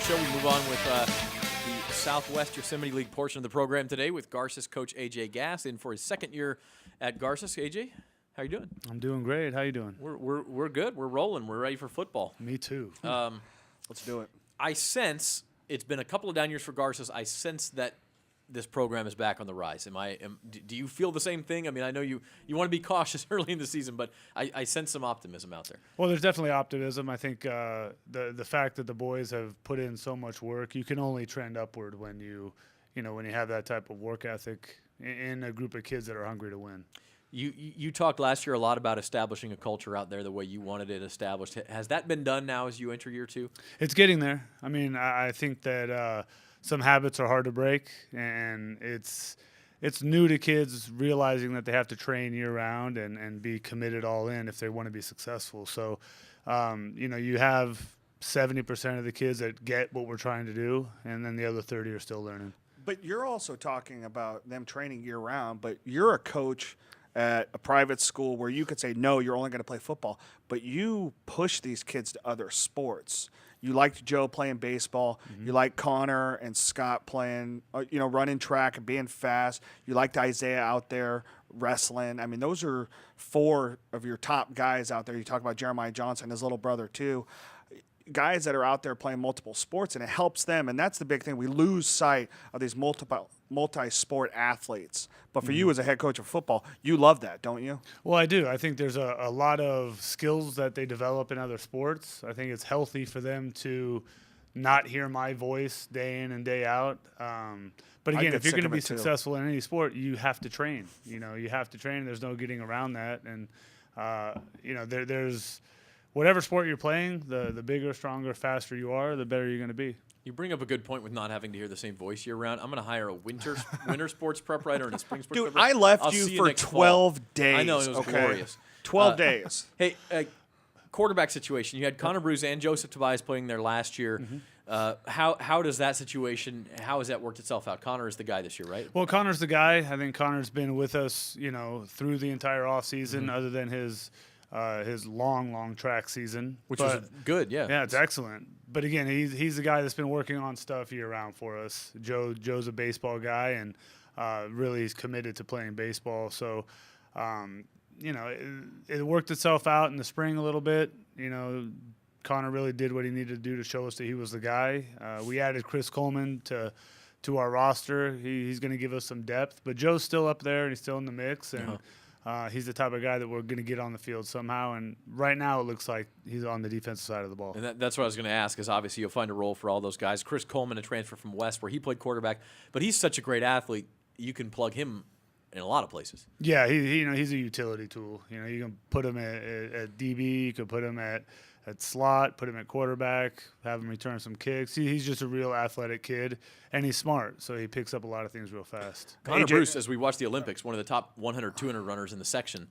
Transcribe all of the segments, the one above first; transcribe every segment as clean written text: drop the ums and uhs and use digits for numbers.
show. We move on with the Southwest Yosemite League portion of the program today with Carces coach A.J. Gass in for his second year at Carces. A.J., how you doing? I'm doing great. How you doing? We're good. We're rolling. We're ready for football. Me too. Let's do it. I sense it's been a couple of down years for Carces. I sense that this program is back on the rise. Do you feel the same thing? I mean, I know you want to be cautious early in the season, but I sense some optimism out there. Well, there's definitely optimism. I think the fact that the boys have put in so much work, you can only trend upward when you have that type of work ethic in a group of kids that are hungry to win. You talked last year a lot about establishing a culture out there the way you wanted it established. Has that been done now as you enter year two? It's getting there. I mean, I think that some habits are hard to break, and it's new to kids realizing that they have to train year-round and be committed all in if they want to be successful. So, you have 70% of the kids that get what we're trying to do, and then the other 30 are still learning. But you're also talking about them training year-round, but you're a coach at a private school where you could say, no, you're only going to play football, but you push these kids to other sports. You liked Joe playing baseball. Mm-hmm. You like Connor and Scott playing, running track and being fast. You liked Isaiah out there wrestling. I mean, those are four of your top guys out there. You talk about Jeremiah Johnson, his little brother too. Guys that are out there playing multiple sports, and it helps them. And that's the big thing. We lose sight of these multi-sport athletes. But for you as a head coach of football, you love that, don't you? Well, I do. I think there's a lot of skills that they develop in other sports. I think it's healthy for them to not hear my voice day in and day out. But again, if you're going to be successful in any sport, you have to train. You have to train. There's no getting around that. And, there's whatever sport you're playing, the bigger, stronger, faster you are, the better you're going to be. You bring up a good point with not having to hear the same voice year-round. I'm going to hire a winter sports prep writer and a spring sports prep writer. Dude, I left you for 12 days. I know, it was glorious. 12 days. Hey, quarterback situation. You had Connor Bruce and Joseph Tobias playing there last year. Mm-hmm. How does that situation, how has that worked itself out? Connor is the guy this year, right? Well, Connor's the guy. I think Connor's been with us, through the entire offseason, other than his long track season, which was good. Yeah, it's excellent. But again, he's the guy that's been working on stuff year round for us. Joe's a baseball guy, and really he's committed to playing baseball. So, it worked itself out in the spring a little bit. Connor really did what he needed to do to show us that he was the guy. We added Chris Coleman to our roster. He's going to give us some depth, but Joe's still up there and he's still in the mix, and he's the type of guy that we're going to get on the field somehow. And right now it looks like he's on the defensive side of the ball. And that's what I was going to ask, is obviously you'll find a role for all those guys. Chris Coleman, a transfer from West, where he played quarterback, but he's such a great athlete. You can plug him in a lot of places. Yeah, he's a utility tool. You can put him at DB, you can put him at slot, put him at quarterback, have him return some kicks. He's just a real athletic kid, and he's smart, so he picks up a lot of things real fast. Connor Bruce, as we watch the Olympics, one of the top 100, 200 runners in the section.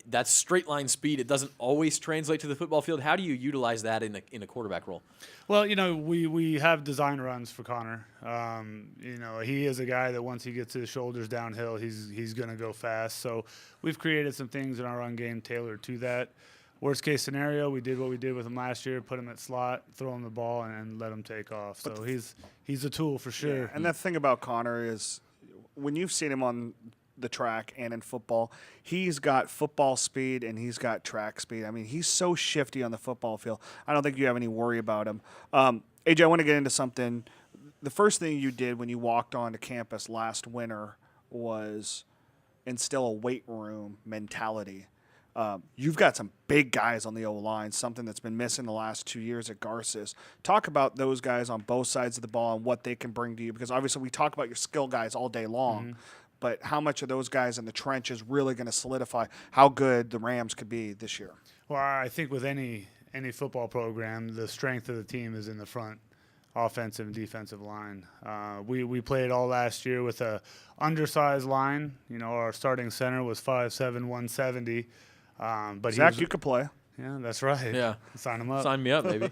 That's straight line speed. It doesn't always translate to the football field. How do you utilize that in a quarterback role? Well, we have design runs for Connor. He is a guy that once he gets his shoulders downhill, he's going to go fast. So we've created some things in our run game tailored to that. Worst case scenario, we did what we did with him last year, put him at slot, throw him the ball, and let him take off. So he's a tool for sure. Yeah, and the thing about Connor is when you've seen him on the track and in football, he's got football speed and he's got track speed. I mean, he's so shifty on the football field. I don't think you have any worry about him. AJ, I want to get into something. The first thing you did when you walked onto campus last winter was instill a weight room mentality. You've got some big guys on the O-line, something that's been missing the last 2 years at Carces. Talk about those guys on both sides of the ball and what they can bring to you, because obviously we talk about your skill guys all day long, but how much of those guys in the trench is really going to solidify how good the Rams could be this year? Well, I think with any football program, the strength of the team is in the front offensive and defensive line. We played all last year with a undersized line. Our starting center was 5'7", 170. But Zach, you could play. Yeah, that's right. Yeah. Sign him up. Sign me up, baby.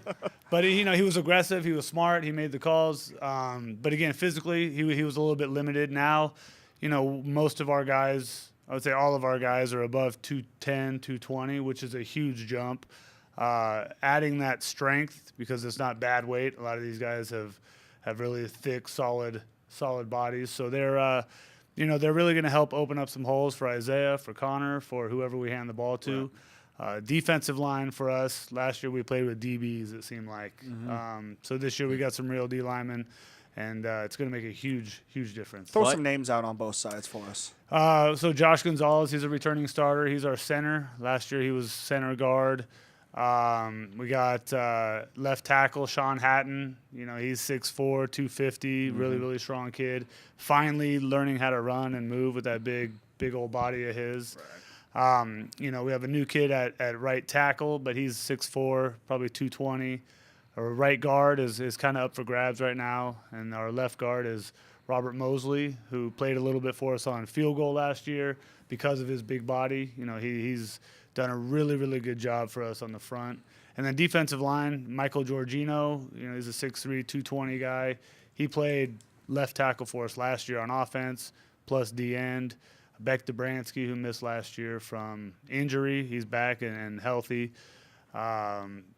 But, he was aggressive. He was smart. He made the calls. But, again, physically, he was a little bit limited. Now, most of our guys, I would say all of our guys are above 210, 220, which is a huge jump. adding that strength because it's not bad weight. A lot of these guys have really thick, solid bodies. So they're they're really going to help open up some holes for Isaiah, for Connor, for whoever we hand the ball to. Defensive line for us, last year we played with DBs, it seemed like. So this year we got some real D linemen, and it's going to make a huge difference. Throw some names out on both sides for us. So Josh Gonzalez, he's a returning starter. He's our center. Last year he was center guard. We got left tackle Sean Hatton. He's 6'4", 250, really strong kid. Finally learning how to run and move with that big old body of his. Right. We have a new kid at right tackle, but he's 6'4", probably 220. Our right guard is kind of up for grabs right now, and our left guard is Robert Mosley, who played a little bit for us on field goal last year because of his big body. He's done a really good job for us on the front. And then defensive line, Michael Giorgino, he's a 6'3", 220 guy. He played left tackle for us last year on offense, plus D-end. Beck Dobransky, who missed last year from injury, he's back and healthy.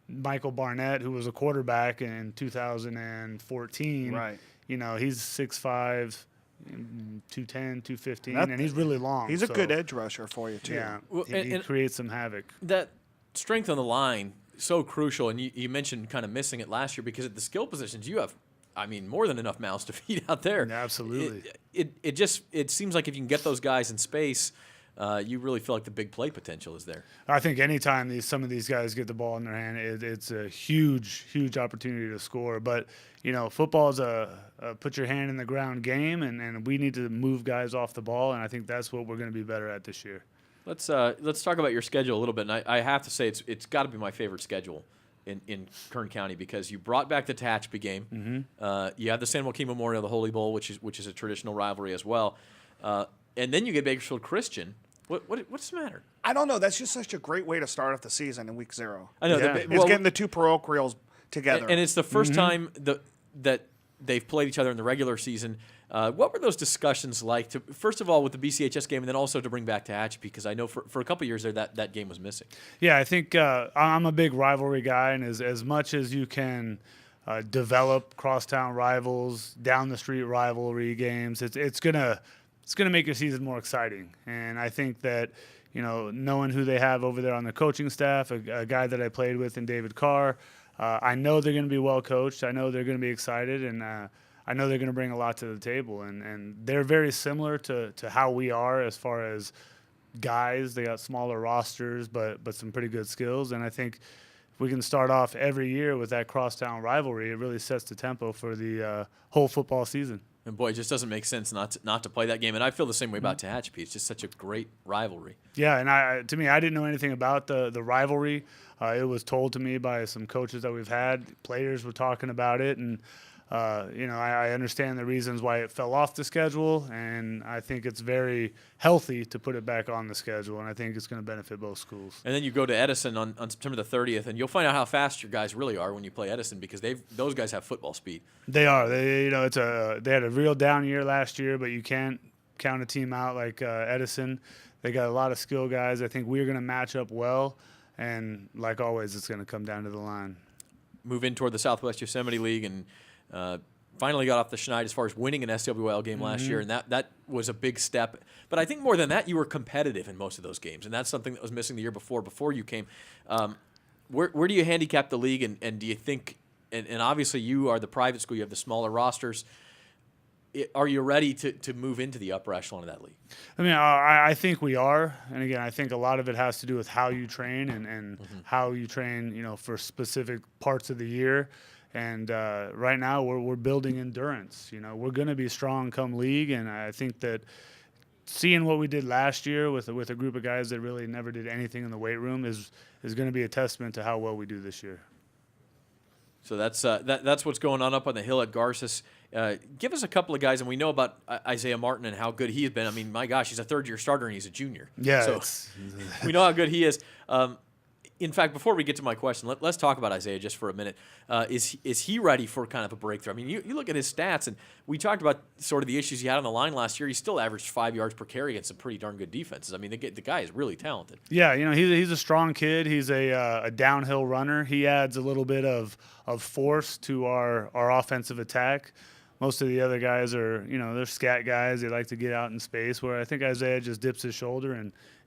Michael Barnett, who was a quarterback in 2014. Right. He's 6'5", 210, 215, and he's really long. He's a good edge rusher for you, too. Yeah, he creates some havoc. That strength on the line, so crucial, and you mentioned kind of missing it last year because at the skill positions you have, more than enough mouths to feed out there. Absolutely. It seems like if you can get those guys in space, you really feel like the big play potential is there. I think anytime some of these guys get the ball in their hand, it's a huge opportunity to score. But football is a put your hand in the ground game, and we need to move guys off the ball, and I think that's what we're going to be better at this year. Let's talk about your schedule a little bit, and I have to say it's got to be my favorite schedule in Kern County because you brought back the Tehachapi game. Mm-hmm. You have the San Joaquin Memorial, the Holy Bowl, which is a traditional rivalry as well, and then you get Bakersfield Christian. What's the matter? I don't know. That's just such a great way to start off the season in week 0. I know. Yeah. It's getting the two parochials together. And it's the first time that they've played each other in the regular season. What were those discussions like, first of all, with the BCHS game, and then also to bring back Tehachapi? Because I know for a couple of years there that game was missing. Yeah, I think I'm a big rivalry guy, and as much as you can develop crosstown rivals, down the street rivalry games, it's gonna make your season more exciting. And I think that knowing who they have over there on the coaching staff, a guy that I played with in David Carr, I know they're going to be well coached. I know they're going to be excited, and I know they're going to bring a lot to the table. And they're very similar to how we are as far as guys. They got smaller rosters, but some pretty good skills. And I think if we can start off every year with that crosstown rivalry, it really sets the tempo for the whole football season. And boy, it just doesn't make sense not to play that game. And I feel the same way about Tehachapi. It's just such a great rivalry. Yeah, and to me, I didn't know anything about the rivalry. It was told to me by some coaches that we've had. Players were talking about it, and I understand the reasons why it fell off the schedule, and I think it's very healthy to put it back on the schedule, and I think it's going to benefit both schools. And then you go to Edison on September the 30th, and you'll find out how fast your guys really are when you play Edison because those guys have football speed. They are. They had a real down year last year, but you can't count a team out like Edison. They got a lot of skill guys. I think we're going to match up well, and like always, it's going to come down to the line. Move in toward the Southwest Yosemite League and finally got off the schneid as far as winning an SWL game last year, and that was a big step. But I think more than that, you were competitive in most of those games, and that's something that was missing the year before you came. Where do you handicap the league, and do you think, and obviously you are the private school, you have the smaller rosters, are you ready to move into the upper echelon of that league? I think we are, and again, I think a lot of it has to do with how you train and how you train, for specific parts of the year. And right now we're building endurance. We're going to be strong come league, and I think that seeing what we did last year with a group of guys that really never did anything in the weight room is going to be a testament to how well we do this year. So that's what's going on up on the hill at Carces. Give us a couple of guys, and we know about Isaiah Martin and how good he has been. My gosh, he's a third-year starter and he's a junior. Yeah. So we know how good he is. In fact, before we get to my question, let's talk about Isaiah just for a minute. Is he ready for kind of a breakthrough? I mean, you look at his stats, and we talked about sort of the issues he had on the line last year. He still averaged 5 yards per carry against some pretty darn good defenses. I mean, the guy is really talented. Yeah, he's a strong kid. He's a downhill runner. He adds a little bit of force to our offensive attack. Most of the other guys are, they're scat guys. They like to get out in space, where I think Isaiah just dips his shoulder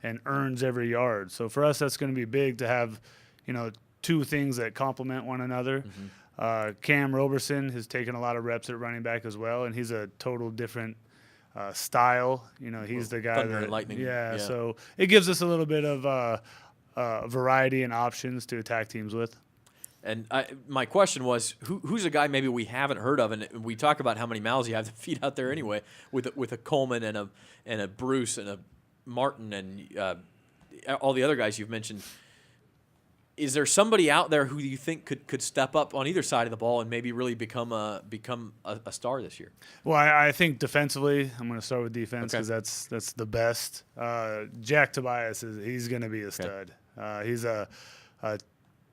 and earns every yard. So for us, that's going to be big to have, two things that complement one another. Mm-hmm. Cam Roberson has taken a lot of reps at running back as well, and he's a total different style. He's the guy Thunder that, and lightning. yeah. So it gives us a little bit of variety and options to attack teams with. And my question was, who's a guy maybe we haven't heard of? And we talk about how many mouths you have to feed out there anyway, with a Coleman and a Bruce and a Martin and all the other guys you've mentioned. Is there somebody out there who you think could step up on either side of the ball and maybe really become a star this year? Well, I think defensively, I'm going to start with defense because that's the best. Jack Tobias he's going to be a stud. He's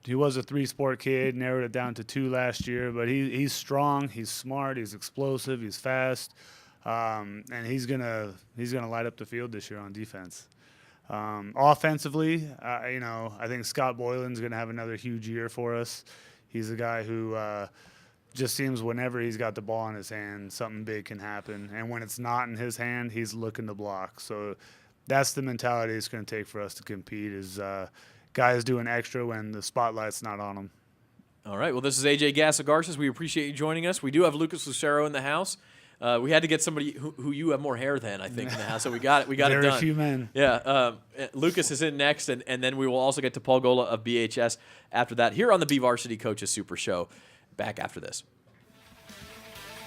he was a 3-sport kid, narrowed it down to 2 last year, but he's strong, he's smart, he's explosive, he's fast, and he's gonna light up the field this year on defense. Offensively, I think Scott Boylan's gonna have another huge year for us. He's a guy who just seems whenever he's got the ball in his hand, something big can happen, and when it's not in his hand, he's looking to block. So that's the mentality it's going to take for us to compete. Is guys doing extra when the spotlight's not on them. All right. Well, this is AJ Gass of Carces. We appreciate you joining us. We do have Lucas Lucero in the house. We had to get somebody who you have more hair than, I think, in the house, so we got it. We got it done. Very few men. Yeah. Lucas is in next, and then we will also get to Paul Gola of BHS after that. Here on the BVarsity Coaches Super Show. Back after this.